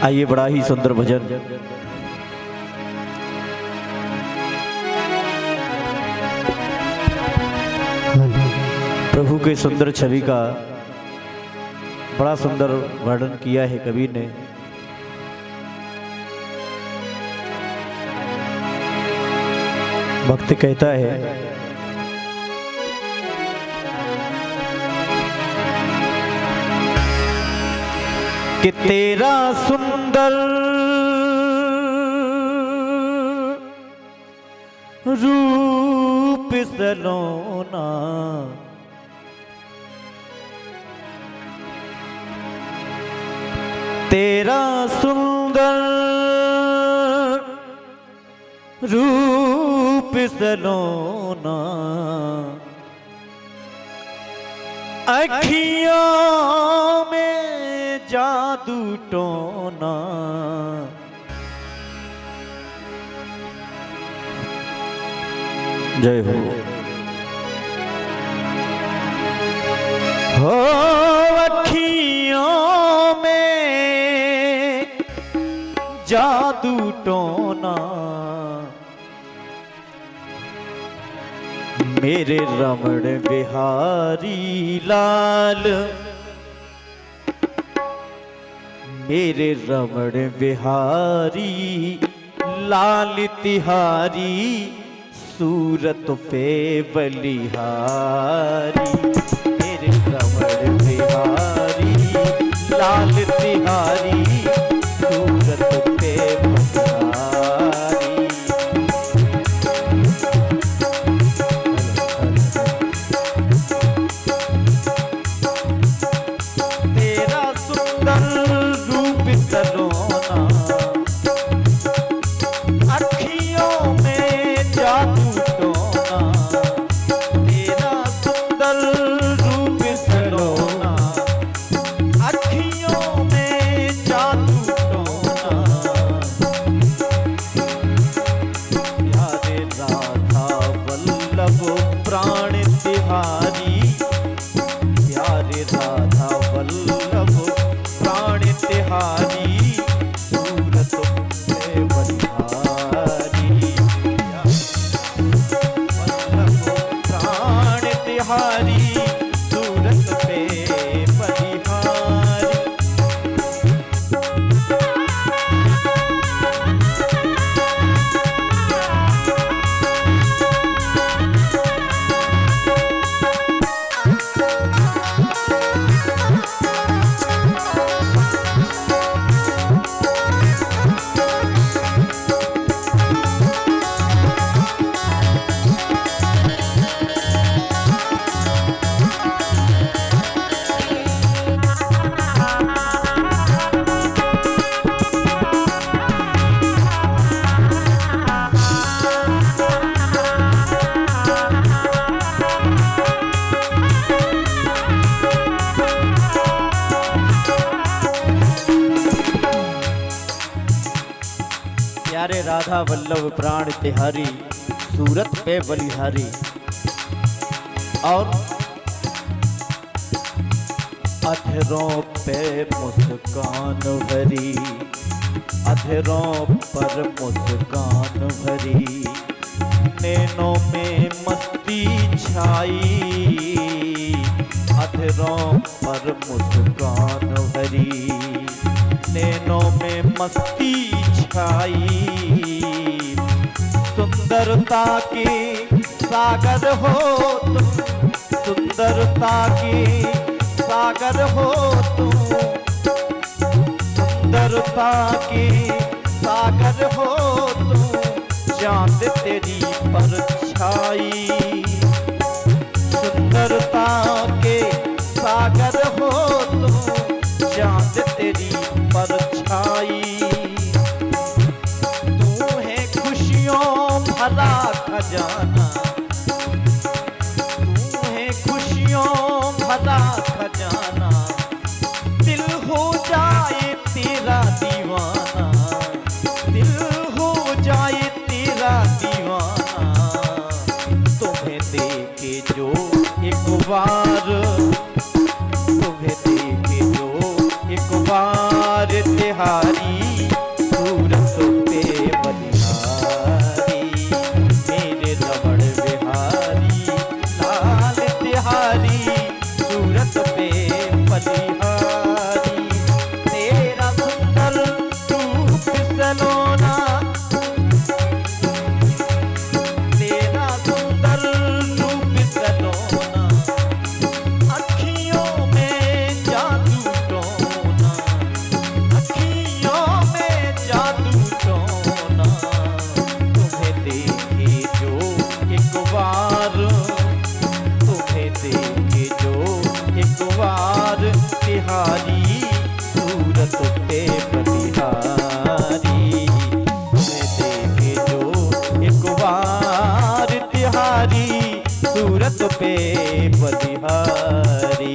आइए, बड़ा ही सुंदर भजन प्रभु के सुंदर छवि का बड़ा सुंदर वर्णन किया है कबीर ने। भक्त कहता है कि तेरा सुंदर रूप सलोना तेरा सुंदर रूप सलोना अखियों में जादू टोना जय हो अखियों में जादू टोना मेरे रमण बिहारी लाल मेरे रमण बिहारी लाल तिहारी सूरत पे बलिहारी मेरे रमण बिहारी लाल तिहारी सूरत पे बलिहारी। तेरा सुंदर रूप सलोना अखियों में जादू टोना तेरा सुंदर रूप सलोना अखियों में जादू टोना प्यारे राधा वल्लभ प्राण तिहारी प्यारे राधा वल्लभ प्राण तिहारी सूरत पे बलिहारी वल्लभ प्राण तिहारी सूरत पे बलिहारी। प्यारे राधा वल्लभ प्राण तिहारी सूरत पे बलिहारी और अधरों पे मुस्कान भरी अधरों पर मुस्कान भरी नैनों में मस्ती छाई अधरों पर मुस्कान भरी नैनों में मस्ती छाई सुंदरता के सागर हो तुम सुंदरता के सागर हो तुम सुंदरता के सागर हो तुम चांद तेरी परछाई सुंदरता के सागर हो तुम चांद तेरी परछाई। तिहारी सूरत पे बलिहारी, मेरे रमण बिहारी लाल तिहारी सूरत पे बलिहारी। तेरा सुंदर रूप सलोना, तेरा सुंदर रूप सलोना, अखियों में जादू टोना, अखियों में जादू टोना। तुम्हें देखे जो एक बार, तुम्हें देखे जो एक बार तिहारी सूरत पे बलिहारी, तुम्हें देखे जो एक बार तिहारी सूरत पे बलिहारी।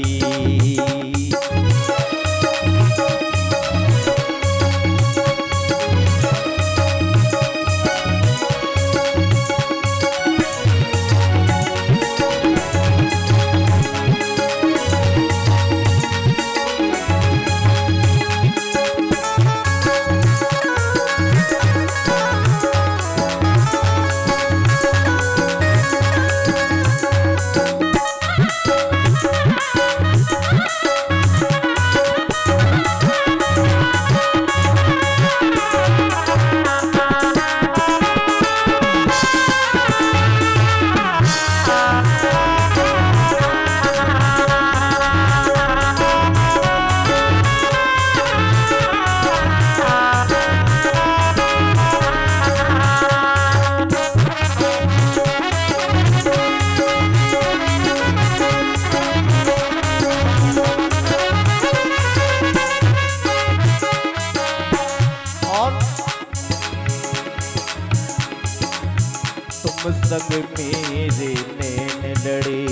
तुम संग मेरे नैन लड़े,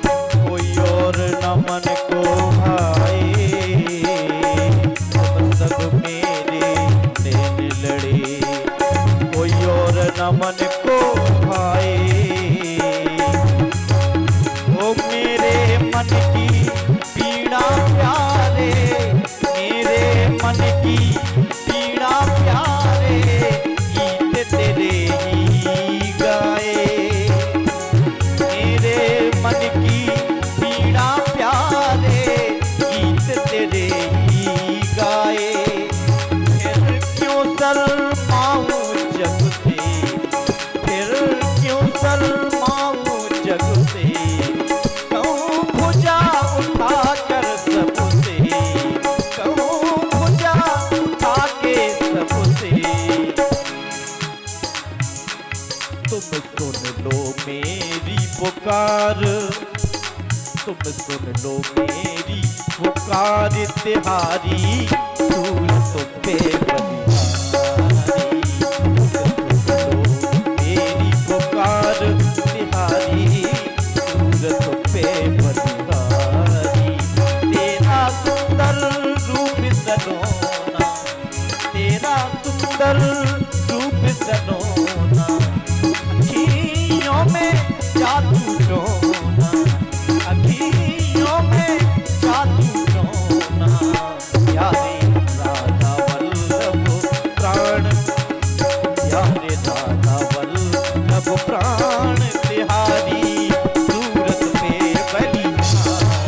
कोई और न मन को भाए। तुम संग मेरे नैन लड़े, कोई और न मन को भाए। ओ मेरे मन की पीड़ा प्यारे, मेरे मन की पीड़ा प्यारे, गीत तेरे ही गाए। मेरे मन की पीड़ा प्यारे, गीत तेरे ही गाए। फिर क्यों शर्माऊं जग से, फिर क्यों शर्माऊं जग से, कहूँ भुजा उठा कर सबसे, कहूँ भुजा उठा के सबसे। तुम सुन लो मेरी पुकार, तुम सुन लो मेरी पुकार तिहारी सूरत पे बलिहारी। तुम सुन लो मेरी पुकार तिहारी सूरत पे बलिहारी। तेरा सुंदर रूप सलोना, तेरा सुंदर रूप सलोना, अखियों में जादू टोना, अखियों में जादू टोना। यारे राधा वल्लभ प्राण, यारे राधा वल्लभ प्राण तिहारी सूरत पे बलिहारी।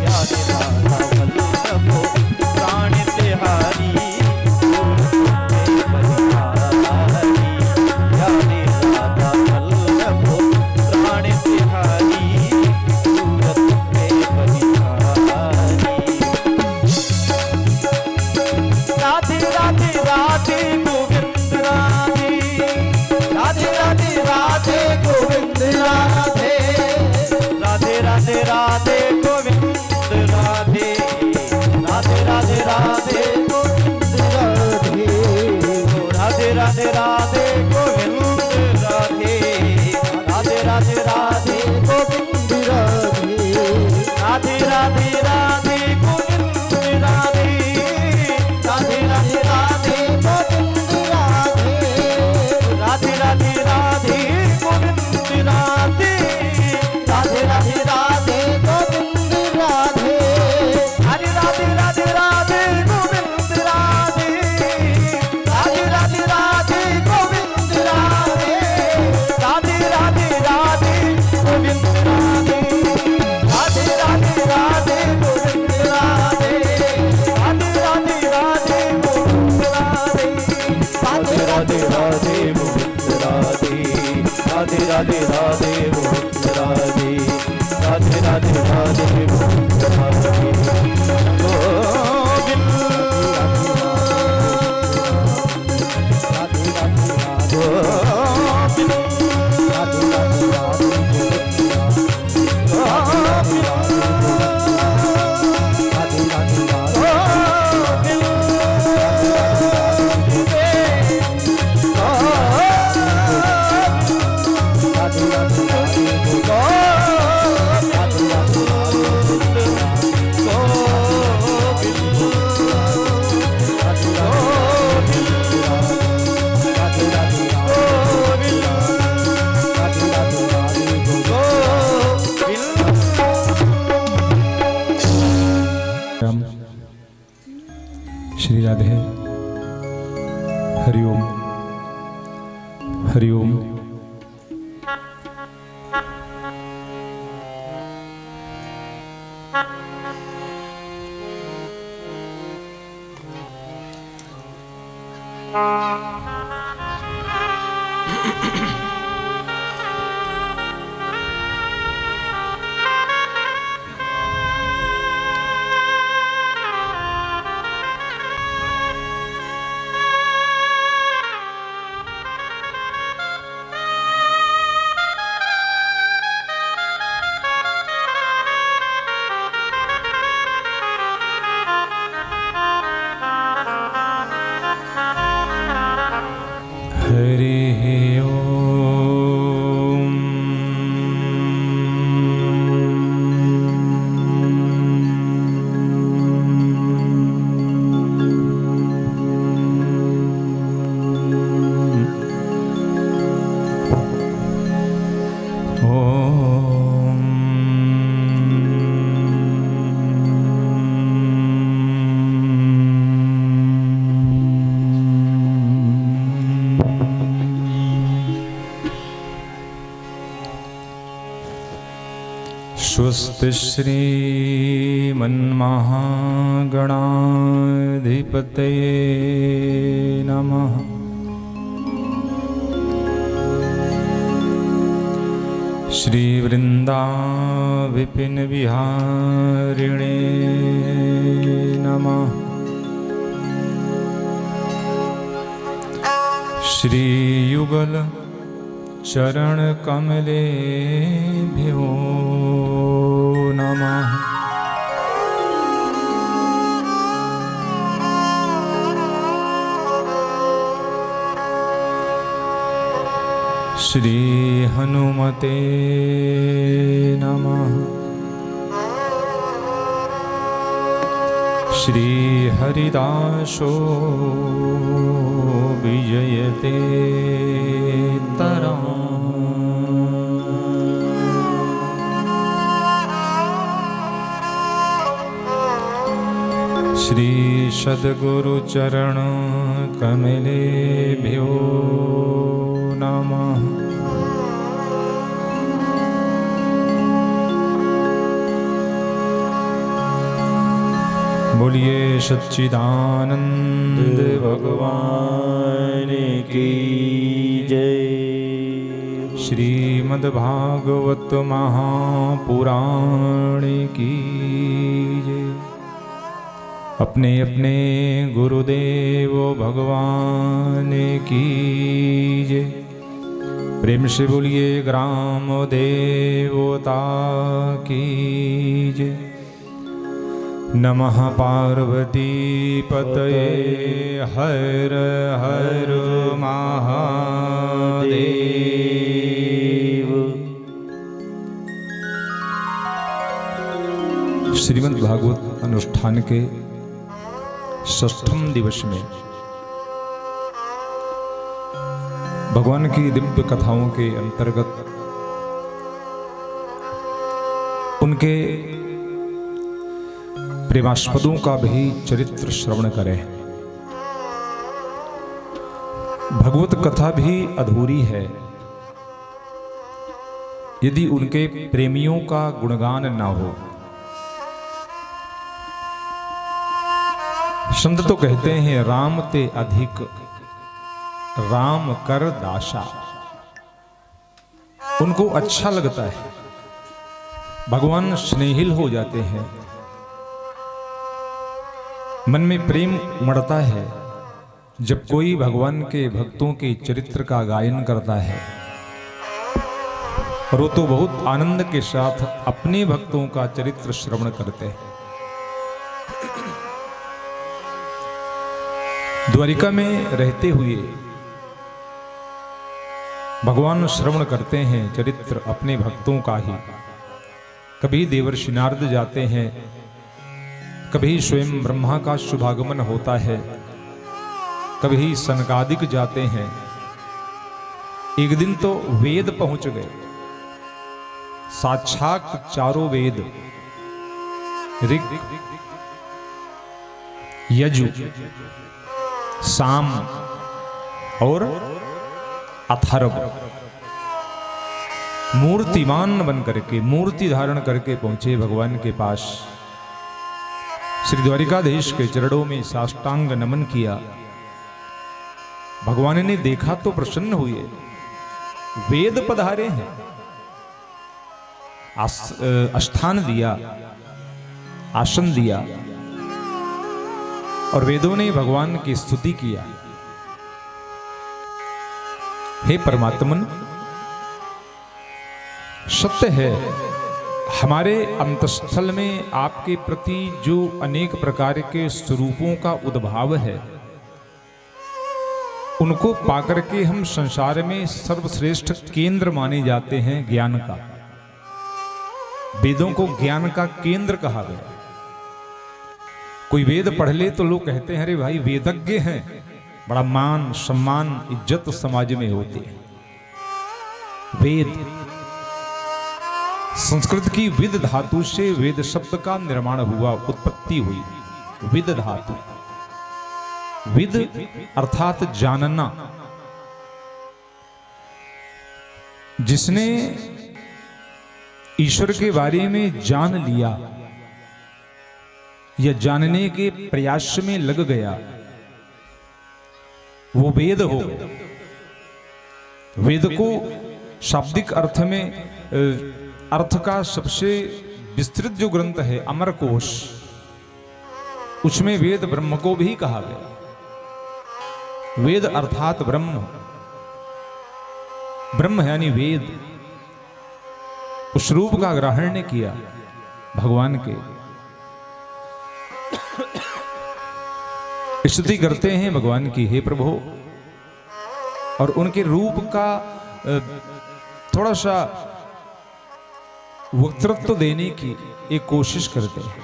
यारे राधा वल्लभ प्राण तिहारी सूरत पे बलिहारी। यारे राधा वल्लभ प्राण तिहारी सूरत पे बलिहारी। राधे राधे राधे गोविंद राधे, राधे राधे राधे गोविंद राधे, राधे राधे राधे गोविंद राधे, राधे राधे राधे गोविंद राधे, राधे राधे राधे गोविंद राधे, राधे राधे राधे गोविंद राधे, राधे राधे राधे गोविंद राधे, राधे राधे राधे गोविंद राधे, राधे राधे राधे गोविंद राधे, राधे राधे राधे गोविंद राधे, हरे राधे राधे राधे गोविंद राधे राधे गोविंद राधे राधे राधे राधे गोविंद राधे गोविंद श्री राधे। हरिओम हरिओम। स्वस्ति श्रीमन्महागणाधिपतये नमः। श्री वृंदाविपिन विहारिणे नमः। श्री युगल चरण कमलेभ्यो नमः। श्री हनुमते नमः। श्री हरिदासो विजयते तरां। श्री सद्गुरु चरण कमलेभ्यो नमः। बोलिए सच्चिदानंद भगवान की जय। श्रीमद्भागवत महापुराण की जय। अपने अपने गुरुदेव भगवान की जय। प्रेम से बोलिए ग्राम देवता की जय। नमः पार्वती पतये हर हर महादेव। श्रीमद् भागवत अनुष्ठान के 6ठम दिवस में भगवान की दिव्य कथाओं के अंतर्गत उनके प्रेमास्पदों का भी चरित्र श्रवण करें। भगवत कथा भी अधूरी है यदि उनके प्रेमियों का गुणगान न हो। संत तो कहते हैं राम ते अधिक राम कर दासा। उनको अच्छा लगता है, भगवान स्नेहिल हो जाते हैं, मन में प्रेम उमड़ता है जब कोई भगवान के भक्तों के चरित्र का गायन करता है। और वो तो बहुत आनंद के साथ अपने भक्तों का चरित्र श्रवण करते हैं। द्वारिका में रहते हुए भगवान श्रवण करते हैं चरित्र अपने भक्तों का ही। कभी देवर्षि नारद जाते हैं, कभी स्वयं ब्रह्मा का शुभागमन होता है, कभी सनकादिक जाते हैं। एक दिन तो वेद पहुंच गए, साक्षात चारों वेद ऋग, यजु, साम और अथर्व मूर्तिमान बन करके, मूर्ति धारण करके पहुंचे भगवान के पास। श्री द्वारिकाधीश के चरणों में साष्टांग नमन किया। भगवान ने देखा तो प्रसन्न हुए। वेद पधारे हैं, स्थान दिया, आसन दिया और वेदों ने भगवान की स्तुति किया। हे परमात्मन, सत्य है, हमारे अंतस्थल में आपके प्रति जो अनेक प्रकार के स्वरूपों का उद्भाव है, उनको पाकर के हम संसार में सर्वश्रेष्ठ केंद्र माने जाते हैं ज्ञान का। वेदों को ज्ञान का केंद्र कहा गया। कोई वेद पढ़ ले तो लोग कहते हैं अरे भाई वेदज्ञ हैं, बड़ा मान सम्मान इज्जत समाज में होती है। वेद संस्कृत की विद धातु से वेद शब्द का निर्माण हुआ, उत्पत्ति हुई। विद धातु, विद अर्थात जानना। जिसने ईश्वर के बारे में जान लिया या जानने के प्रयास में लग गया, वो वेद हो गया। वेद को शाब्दिक अर्थ में अर्थ का सबसे विस्तृत जो ग्रंथ है अमरकोश, उसमें वेद ब्रह्म को भी कहा गया। वेद अर्थात ब्रह्म, ब्रह्म यानी वेद। उस रूप का ग्रहण ने किया भगवान के। स्तुति करते हैं भगवान की, हे प्रभु, और उनके रूप का थोड़ा सा वक्तृत्व देने की एक कोशिश करते हैं।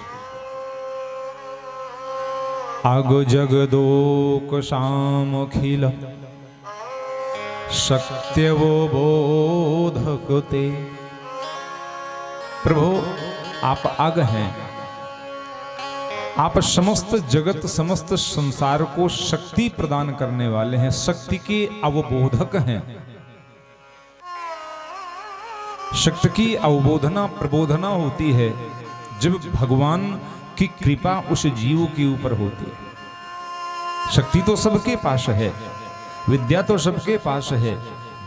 आग जगदोक सामखिल सत्यवो बोधकते। प्रभु, आप आग हैं, आप समस्त जगत समस्त संसार को शक्ति प्रदान करने वाले हैं, शक्ति के अवबोधक हैं। शक्ति की अवबोधना प्रबोधना होती है जब भगवान की कृपा उस जीव के ऊपर होती है। शक्ति तो सबके पास है, विद्या तो सबके पास है,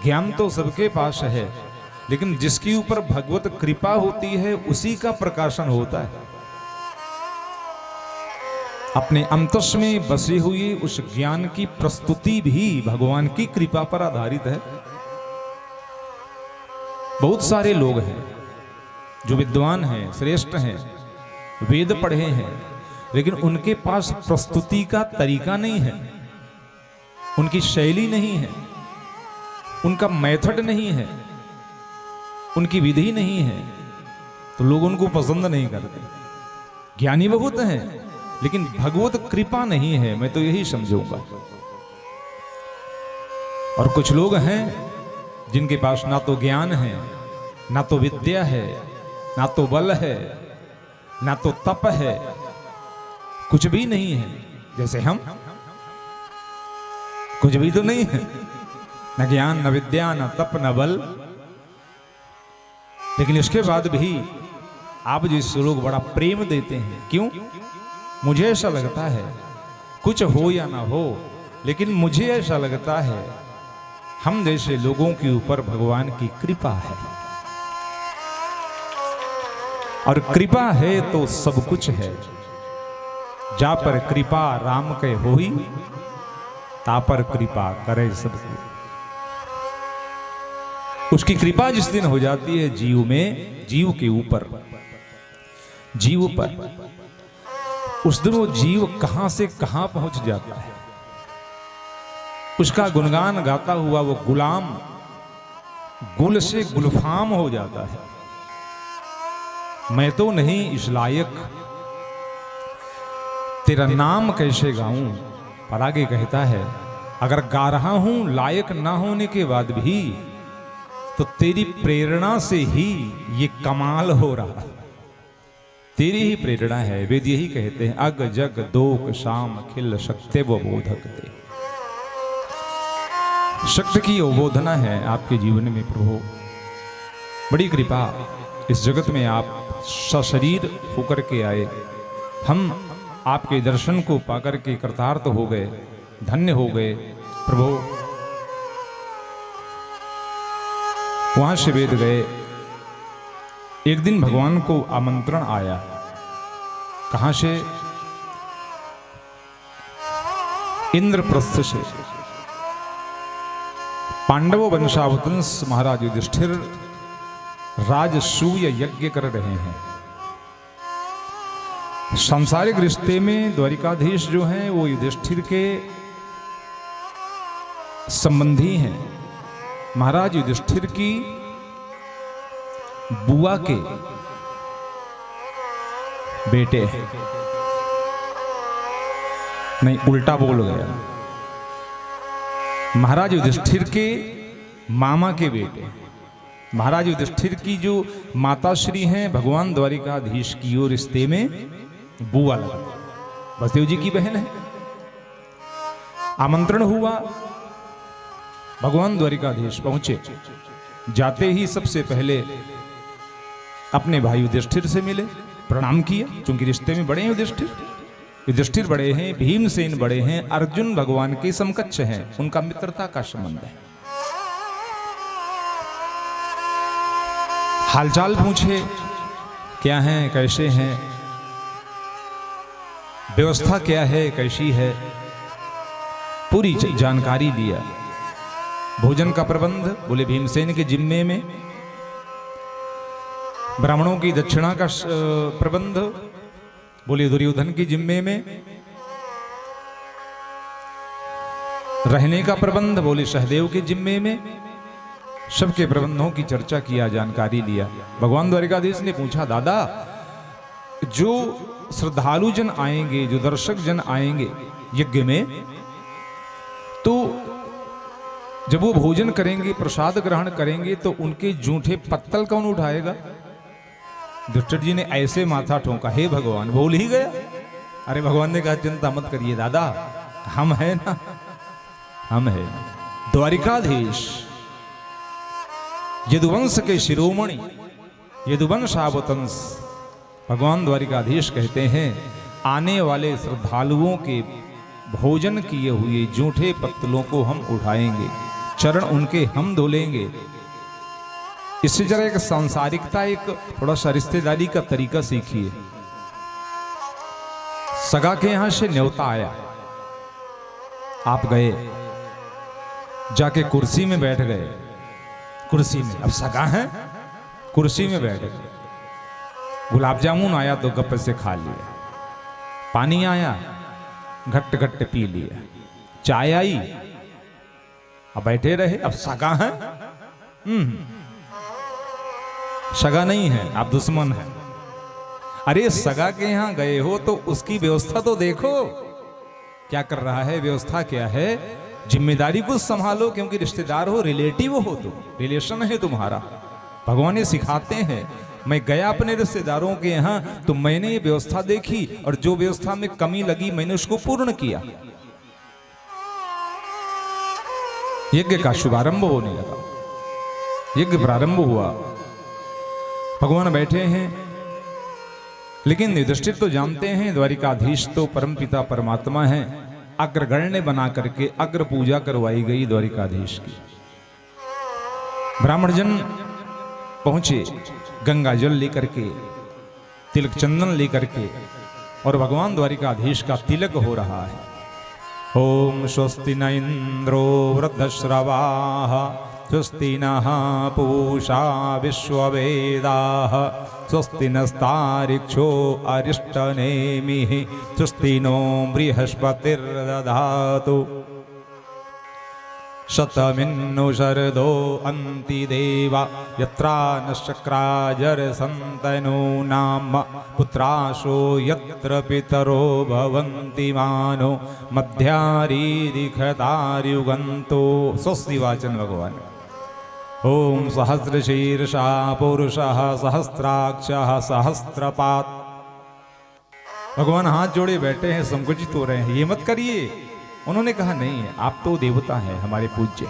ज्ञान तो सबके पास है, लेकिन जिसके ऊपर भगवत कृपा होती है उसी का प्रकाशन होता है। अपने अंतस में बसे हुए उस ज्ञान की प्रस्तुति भी भगवान की कृपा पर आधारित है। बहुत सारे लोग हैं जो विद्वान हैं, श्रेष्ठ हैं, वेद पढ़े हैं, लेकिन उनके पास प्रस्तुति का तरीका नहीं है, उनकी शैली नहीं है, उनका मेथड नहीं है, उनकी विधि नहीं है, तो लोग उनको पसंद नहीं करते। ज्ञानी बहुत हैं, लेकिन भगवत कृपा नहीं है, मैं तो यही समझूंगा। और कुछ लोग हैं जिनके पास ना तो ज्ञान है, ना तो विद्या है, ना तो बल है, ना तो तप है, कुछ भी नहीं है। जैसे हम, कुछ भी तो नहीं है, न ज्ञान, न विद्या, न तप, न बल, लेकिन इसके बाद भी आप जैसे लोग बड़ा प्रेम देते हैं। क्यों? मुझे ऐसा लगता है, कुछ हो या ना हो, लेकिन मुझे ऐसा लगता है हम जैसे लोगों के ऊपर भगवान की कृपा है, और कृपा है तो सब कुछ है। जा पर कृपा राम के होई, ता पर कृपा करे सबको। उसकी कृपा जिस दिन हो जाती है जीव में, जीव के ऊपर, जीव पर, उस दिन वो जीव कहां से कहां पहुंच जाता है। उसका गुणगान गाता हुआ वो गुलाम गुल से गुलफाम हो जाता है। मैं तो नहीं इस लायक, तेरा नाम कैसे गाऊं। पर आगे कहता है, अगर गा रहा हूं लायक ना होने के बाद भी, तो तेरी प्रेरणा से ही ये कमाल हो रहा। तेरी ही प्रेरणा है। वेद यही कहते हैं, अग जग दोक शाम खिल शक्ति वो बोधक दे। शक्ति की अवबोधना है आपके जीवन में प्रभु। बड़ी कृपा, इस जगत में आप सशरीर होकर के आए। हम आपके दर्शन को पाकर के कृतार्थ हो गए, धन्य हो गए प्रभु। वहां से वेद गए। एक दिन भगवान को आमंत्रण आया। कहां से? इंद्रप्रस्थ से। पांडव वंशावतंस महाराज युधिष्ठिर राजसूय यज्ञ कर रहे हैं। सांसारिक रिश्ते में द्वारिकाधीश जो हैं वो युधिष्ठिर के संबंधी हैं। महाराज युधिष्ठिर की बुआ के बेटे हैं। नहीं, उल्टा बोल गया। महाराज युधिष्ठिर के मामा के बेटे। महाराज युधिष्ठिर की जो माताश्री हैं भगवान द्वारिकाधीश की ओर रिश्ते में बुआ लगती, वसुदेव जी की बहन है। आमंत्रण हुआ, भगवान द्वारिकाधीश पहुंचे। जाते ही सबसे पहले अपने भाई युधिष्ठिर से मिले, प्रणाम किया, क्योंकि रिश्ते में बड़े हैं युधिष्ठिर। युधिष्ठिर बड़े हैं, भीमसेन बड़े हैं, अर्जुन भगवान के समकक्ष हैं, उनका मित्रता का संबंध है। हालचाल पूछे, क्या हैं, कैसे हैं, व्यवस्था क्या है, कैसी है, पूरी जानकारी लिया। भोजन का प्रबंध बोले भीमसेन के जिम्मे में। ब्राह्मणों की दक्षिणा का प्रबंध बोले दुर्योधन के जिम्मे में। रहने का प्रबंध बोले सहदेव के जिम्मे में। सबके प्रबंधों की चर्चा किया, जानकारी लिया। भगवान द्वारिकाधीश ने पूछा, दादा जो श्रद्धालु जन आएंगे, जो दर्शक जन आएंगे यज्ञ में, तो जब वो भोजन करेंगे, प्रसाद ग्रहण करेंगे, तो उनके जूठे पत्तल कौन उठाएगा? युधिष्ठिर जी ने ऐसे माथा ठोंका, हे भगवान, भूल ही गया। अरे भगवान ने कहा, चिंता मत करिए दादा, हम हैं ना, हम हैं। द्वारिकाधीश यदुवंश के शिरोमणि, यदुवंशावतंस भगवान द्वारिकाधीश कहते हैं, आने वाले श्रद्धालुओं के भोजन किए हुए जूठे पत्तलों को हम उठाएंगे, चरण उनके हम धुलेंगे। इससे जरा एक सांसारिकता, एक थोड़ा सा रिश्तेदारी का तरीका सीखिए। सगा के यहां से न्योता आया, आप गए, जाके कुर्सी में बैठ गए। कुर्सी में, अब सगा है, कुर्सी में बैठ गए। गुलाब जामुन आया तो गप से खा लिया, पानी आया घट घट पी लिया, चाय आई, अब बैठे रहे। अब सगा है, सगा नहीं है, आप दुश्मन है। अरे सगा के यहां गए हो तो उसकी व्यवस्था तो देखो, क्या कर रहा है, व्यवस्था क्या है, जिम्मेदारी को संभालो, क्योंकि रिश्तेदार हो, रिलेटिव हो, तो रिलेशन है तुम्हारा। भगवान सिखाते हैं, मैं गया अपने रिश्तेदारों के यहां तो मैंने ये व्यवस्था देखी, और जो व्यवस्था में कमी लगी मैंने उसको पूर्ण किया। यज्ञ का शुभारंभ होने लगा, यज्ञ प्रारंभ हुआ। भगवान बैठे हैं, लेकिन युधिष्ठिर तो जानते हैं द्वारिकाधीश तो परमपिता परमात्मा हैं। अग्रगण्य बना करके अग्र पूजा करवाई गई द्वारिकाधीश की। ब्राह्मण जन पहुंचे गंगा जल लेकर के, तिलक चंदन लेकर के, और भगवान द्वारिकाधीश का तिलक हो रहा है। ओम स्वस्ति न इंद्रो वृद्धश्रवाः स्वस्ति नः पूषा विश्ववेदाः स्वस्ति नस्तारिक्षो अरिष्टनेमिः स्वस्ति नो बृहस्पतिर्दधातु शतमिन्नु शरदो अन्ति देवा यत्रा नश्चक्राजरसन्तनो नाम पुत्राशो यत्र पितरो भवन्ति मानो मध्यारीदिखतार्युगन्तो। स्वस्ति वाचन भगवान। ओम सहस्रशीर्षा पुरुषः सहस्राक्षः सहस्रपात्। भगवान हाथ जोड़े बैठे हैं, संकुचित हो रहे हैं, ये मत करिए। उन्होंने कहा नहीं, आप तो देवता हैं, हमारे पूज्य,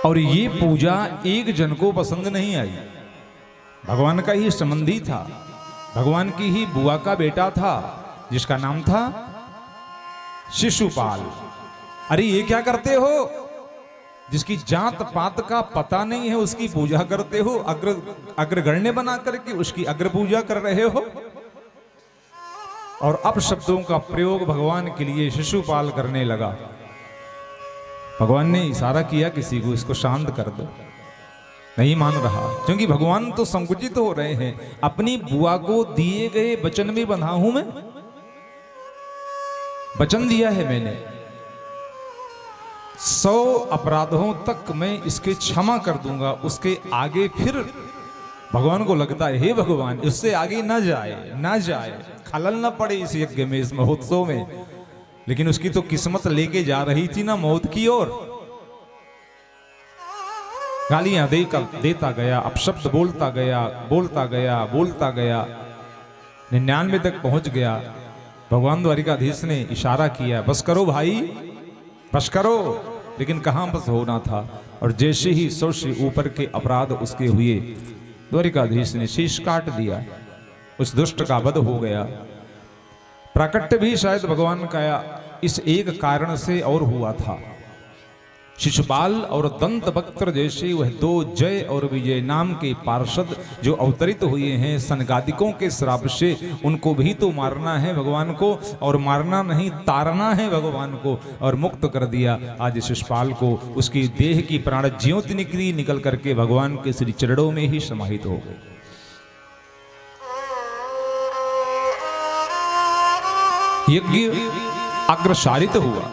और ये पूजा एक जन को पसंद नहीं आई। भगवान का ही संबंधी था, भगवान की ही बुआ का बेटा था, जिसका नाम था शिशुपाल। अरे ये क्या करते हो, जिसकी जात पात का पता नहीं है उसकी पूजा करते हो, अग्रगण्य बना करके उसकी अग्र पूजा कर रहे हो। और अब शब्दों का प्रयोग भगवान के लिए शिशुपाल करने लगा। भगवान ने इशारा किया किसी को, इसको शांत कर दो। नहीं मान रहा, क्योंकि भगवान तो संकुचित हो रहे हैं। अपनी बुआ को दिए गए वचन में बंधा हूं मैं, वचन दिया है मैंने, 100 अपराधों तक मैं इसके क्षमा कर दूंगा, उसके आगे फिर भगवान को लगता है हे भगवान इससे आगे ना जाए, ना जाए, खलल ना पड़े इस यज्ञ में, इस महोत्सव में। लेकिन उसकी तो किस्मत लेके जा रही थी ना मौत की ओर। गालियां देता गया, अपशब्द बोलता गया, बोलता गया, बोलता गया, 99 तक पहुंच गया। भगवान द्वारिकाधीश ने इशारा किया, बस करो भाई, बस करो। लेकिन कहां बस होना था। और जैसे ही 100 से ऊपर के अपराध उसके हुए, द्वारिकाधीश ने शीश काट दिया, उस दुष्ट का वध हो गया। प्राकट्य भी शायद भगवान का इस एक कारण से और हुआ था। शिशुपाल और दंतवक्त्र जैसे वह 2 जय और विजय नाम के पार्षद जो अवतरित हुए हैं सनगादिकों के श्राप से, उनको भी तो मारना है भगवान को, और मारना नहीं तारना है भगवान को, और मुक्त कर दिया आज शिशुपाल को। उसकी देह की प्राण ज्योति निकल करके भगवान के श्री चरणों में ही समाहित हो गई। यज्ञ अग्रसारित हुआ,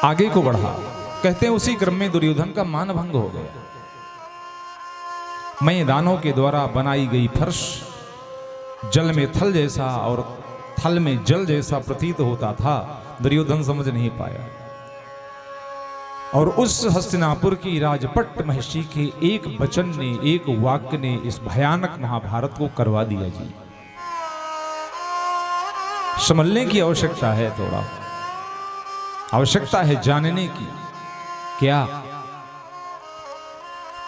आगे को बढ़ा। कहते हैं उसी क्रम में दुर्योधन का मान भंग हो गया। मैदानों के द्वारा बनाई गई फर्श जल में थल जैसा और थल में जल जैसा प्रतीत होता था। दुर्योधन समझ नहीं पाया, और उस हस्तिनापुर की राजपट महिषी के एक वचन ने, एक वाक्य ने इस भयानक महाभारत को करवा दिया। जी समझने की आवश्यकता है, थोड़ा आवश्यकता है जानने की। क्या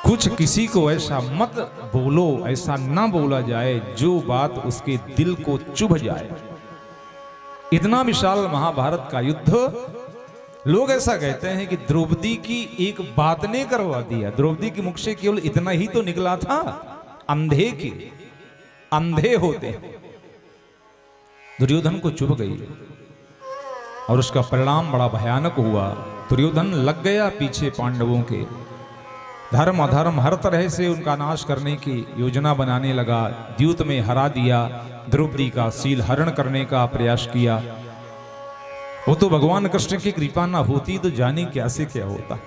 कुछ किसी को ऐसा मत बोलो, ऐसा ना बोला जाए जो बात उसके दिल को चुभ जाए। इतना विशाल महाभारत का युद्ध, लोग ऐसा कहते हैं कि द्रौपदी की एक बात ने करवा दिया। द्रौपदी के मुख से केवल इतना ही तो निकला था, अंधे के अंधे होते। दुर्योधन को चुभ गई और उसका परिणाम बड़ा भयानक हुआ। दुर्योधन लग गया पीछे पांडवों के, धर्म अधर्म हर तरह से उनका नाश करने की योजना बनाने लगा। द्यूत में हरा दिया, द्रौपदी का शील हरण करने का प्रयास किया। वो तो भगवान कृष्ण की कृपा ना होती तो जाने क्या से क्या होता।